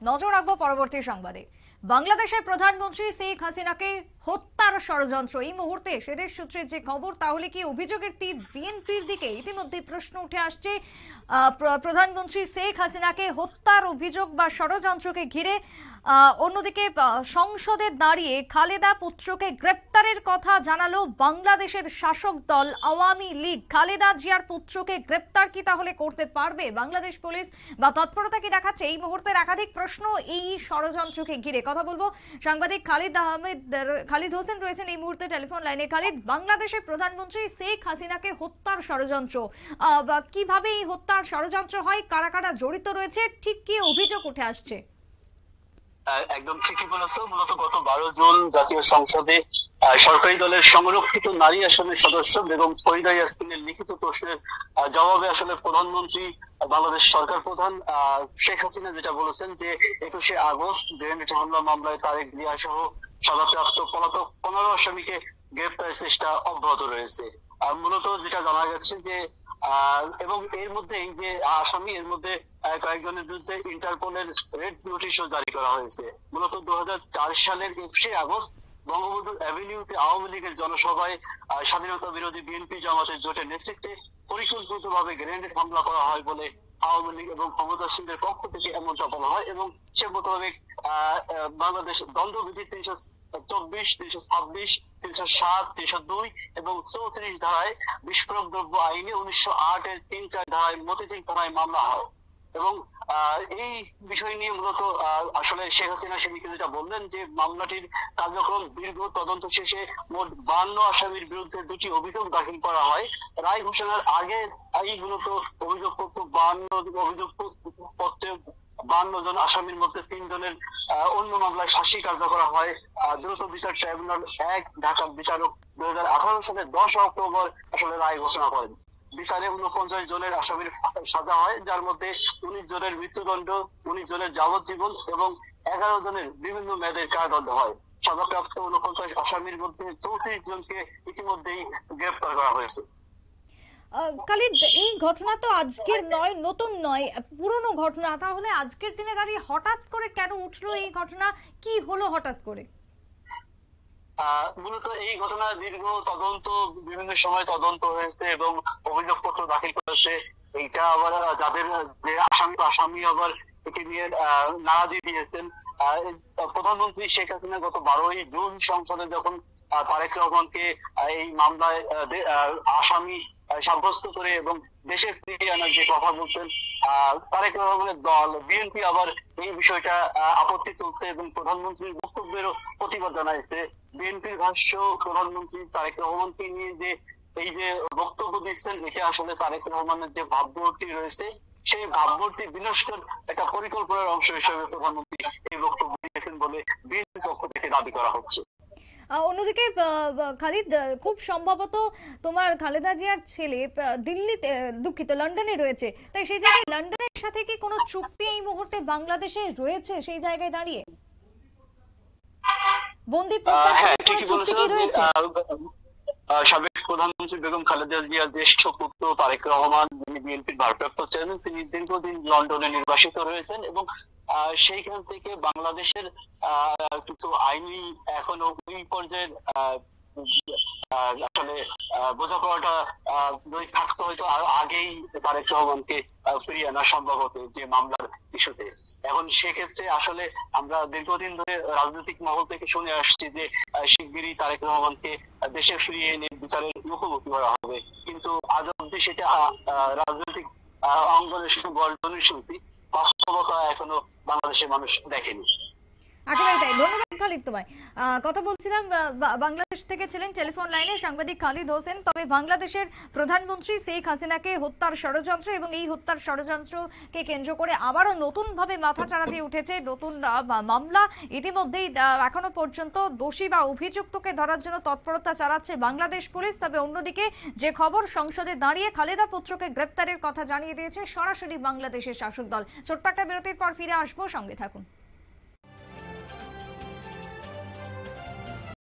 নজর রাখবো পরবর্তী সংবাদে। বাংলাদেশের প্রধানমন্ত্রী শেখ হাসিনাকে হত্যার ষড়যন্ত্র, এই মুহূর্তে সেদেশ সূত্রে যে খবর, তাহলে কি অভিযোগের তীর বিএনপির দিকে? ইতিমধ্যে প্রশ্ন উঠে আসছে প্রধানমন্ত্রী শেখ হাসিনাকে হত্যার অভিযোগ বা ষড়যন্ত্রকে ঘিরে। অন্যদিকে সংসদে দাঁড়িয়ে খালেদা পুত্রকে গ্রেপ্তারের কথা জানালো বাংলাদেশের শাসক দল আওয়ামী লীগ। খালেদা জিয়ার পুত্রকে গ্রেপ্তার কি তাহলে করতে পারবে বাংলাদেশ পুলিশ, বা তৎপরতা কি দেখাচ্ছে? এই মুহূর্তের একাধিক প্রশ্ন এই ষড়যন্ত্রকে ঘিরে। কথা বলবো সাংবাদিক খালিদ হোসেন রয়েছেন এই মুহূর্তে টেলিফোন লাইনে। খালিদ, বাংলাদেশের প্রধানমন্ত্রী শেখ হাসিনাকে হত্যার ষড়যন্ত্র, কিভাবে এই হত্যার ষড়যন্ত্র হয়, কারা কারা জড়িত রয়েছে, ঠিক কি অভিযোগ উঠে আসছে? একদম ঠিকই বলেছো। মূলত গত 12 জুন জাতীয় সংসদে সরকারি দলের সংরক্ষিত নারী আসনের সদস্য বেগম ফরিদা ইয়াসমিনের লিখিত প্রশ্নের জবাবে আসলে প্রধানমন্ত্রী, বাংলাদেশ সরকার প্রধান শেখ হাসিনা যেটা বলেছেন যে 21শে আগস্ট গ্রেনেড হামলা মামলায় তারেক জিয়া সহ সাজাপ্রাপ্ত পলাতক 15 আসামিকে গ্রেপ্তারের চেষ্টা অব্যাহত রয়েছে। মূলত যেটা জানা গেছে যে এবং এর মধ্যে এই যে আসামি, এর মধ্যে কয়েকজনের বিরুদ্ধে ইন্টারপোলের রেড নোটিশও জারি করা হয়েছে। মূলত 2004 সালের 21শে আগস্ট বঙ্গবন্ধু অ্যাভিনিউতে আওয়ামী লীগের জনসভায় স্বাধীনতা বিরোধী বিএনপি জামাতের জোটের নেতৃত্বে পরিকল্পিতভাবে গ্রেনেড হামলা করা হয় বলে আওয়ামী লীগ এবং ক্ষমতাসীনদের পক্ষ থেকে এমনটা বলা হয়, এবং সে মোতাবেক বাংলাদেশ দণ্ডবিধি 324, 326, 307, 302 এবং 34 ধারায় বিস্ফোরক দ্রব্য আইনে 1908 এর 3-4 ধারায় মতিঝিল থানায় মামলা হয়। এবং এই বিষয় নিয়ে মূলত আসলে শেখ হাসিনা সেদিকে যেটা বললেন যে মামলাটির কার্যক্রম দীর্ঘ তদন্ত শেষে মোট 52 আসামির বিরুদ্ধে 2টি অভিযোগ দাখিল করা হয়। রায় ঘোষণার আগে এই মূলত অভিযোগপত্র 52 অভিযোগ পত্রে 52 জন আসামির মধ্যে 3 জনের অন্য মামলায় ফাঁসি কার্যকর হয়। দ্রুত বিচার ট্রাইব্যুনাল 1 ঢাকার বিচারক 2018 সালের 10 অক্টোবর আসলে রায় ঘোষণা করেন। বিচারে 49 জনের আসামির সাজা হয়, যার মধ্যে 19 জনের মৃত্যুদণ্ড, 19 জনের যাবজ্জীবন এবং 11 জনের বিভিন্ন মেয়াদের কারাদণ্ড হয়। সাজাপ্রাপ্ত 49 আসামির মধ্যে 34 জনকে ইতিমধ্যেই গ্রেপ্তার করা হয়েছে। খালিদ, এই ঘটনা তো আজকের নয়, নতুন নয়, পুরনো ঘটনা। তাহলে আজকের দিনে দাঁড়িয়ে হঠাৎ করে কেন উঠলো এই ঘটনা? কি হলো হঠাৎ করে? মূলত এই ঘটনা দীর্ঘ তদন্ত, বিভিন্ন সময় তদন্ত হয়েছে এবং অভিযোগপত্র দাখিল করেছে। এইটা আবার যাদের যে আসামি আবার একে নিয়ে নারাজি দিয়েছেন। প্রধানমন্ত্রী শেখ হাসিনা গত 12ই জুন সংসদে যখন তারেক রহমানকে এই মামলায় আসামি সাব্যস্ত করে এবং দেশে ফিরিয়ে আনার যে কথা বলতেন, তারেক রহমানের দল বিএনপি আবার এই বিষয়টা আপত্তি তুলছে এবং প্রধানমন্ত্রীর বক্তব্যেরও প্রতিবাদ জানাইছে। বিএনপির ভাষ্য, প্রধানমন্ত্রী তারেক রহমানকে নিয়ে যে এই যে বক্তব্য দিচ্ছেন, এটা আসলে তারেক রহমানের যে ভাবমূর্তি রয়েছে, সেই ভাবমূর্তি বিনষ্টের একটা পরিকল্পনার অংশ হিসেবে প্রধানমন্ত্রী এই বক্তব্য দিয়েছেন বলে বিএনপির পক্ষ থেকে দাবি করা হচ্ছে। অন্যদিকে খালিদ, খুব সম্ভবত তোমার খালেদা জিয়ার ছেলে দিল্লিতে, দুঃখিত, লন্ডনে রয়েছে। তাই সেই জায়গায় লন্ডনের সাথে কি কোনো চুক্তি এই মুহূর্তে বাংলাদেশে রয়েছে? সেই জায়গায় দাঁড়িয়ে বন্দী সাবেক প্রধানমন্ত্রী বেগম খালেদা জিয়ার জ্যেষ্ঠ পুত্র তারেক রহমান, যিনি বিএনপির ভারপ্রাপ্ত চেয়ারম্যান, তিনি দীর্ঘদিন লন্ডনে নির্বাসিত রয়েছেন এবং সেইখান থেকে বাংলাদেশের কিছু আইনি এখনো ওই পর্যায়ের আসলে বোঝাপড়াটা যদি থাকতো, হয়তো আগেই তারেক রহমানকে ফিরিয়ে আনা সম্ভব হতো যে মামলার ইস্যুতে। এখন সেক্ষেত্রে আসলে আমরা দীর্ঘদিন ধরে রাজনৈতিক মহল থেকে শুনে আসছি যে শিগগিরই তারেক রহমানকে দেশে ফিরিয়ে এনে বিচারের মুখোমুখি করা হবে, কিন্তু আজ অব্দি সেটা রাজনৈতিক অঙ্গনে শুধু গর্জনই শুনছি, বাস্তবতা এখনো বাংলাদেশের মানুষ দেখেনি। একেবারে তাই। ধন্যবাদ খালিদ তোমায়। কথা বলছিলাম, বাংলাদেশ থেকে ছিলেন টেলিফোন লাইনে সাংবাদিক খালিদ হোসেন। তবে বাংলাদেশের প্রধানমন্ত্রী শেখ হাসিনাকে হত্যার ষড়যন্ত্র এবং এই হত্যার ষড়যন্ত্রকে কেন্দ্র করে আবারও নতুন ভাবে মাথাচাড়া দিয়ে উঠেছে নতুন মামলা। ইতিমধ্যেই এখনো পর্যন্ত দোষী বা অভিযুক্তকে ধরার জন্য তৎপরতা চালাচ্ছে বাংলাদেশ পুলিশ। তবে অন্যদিকে যে খবর, সংসদে দাঁড়িয়ে খালেদা পুত্রকে গ্রেপ্তারের কথা জানিয়ে দিয়েছে সরাসরি বাংলাদেশের শাসক দল। ছোট্ট একটা বিরতির পর ফিরে আসবো, সঙ্গে থাকুন।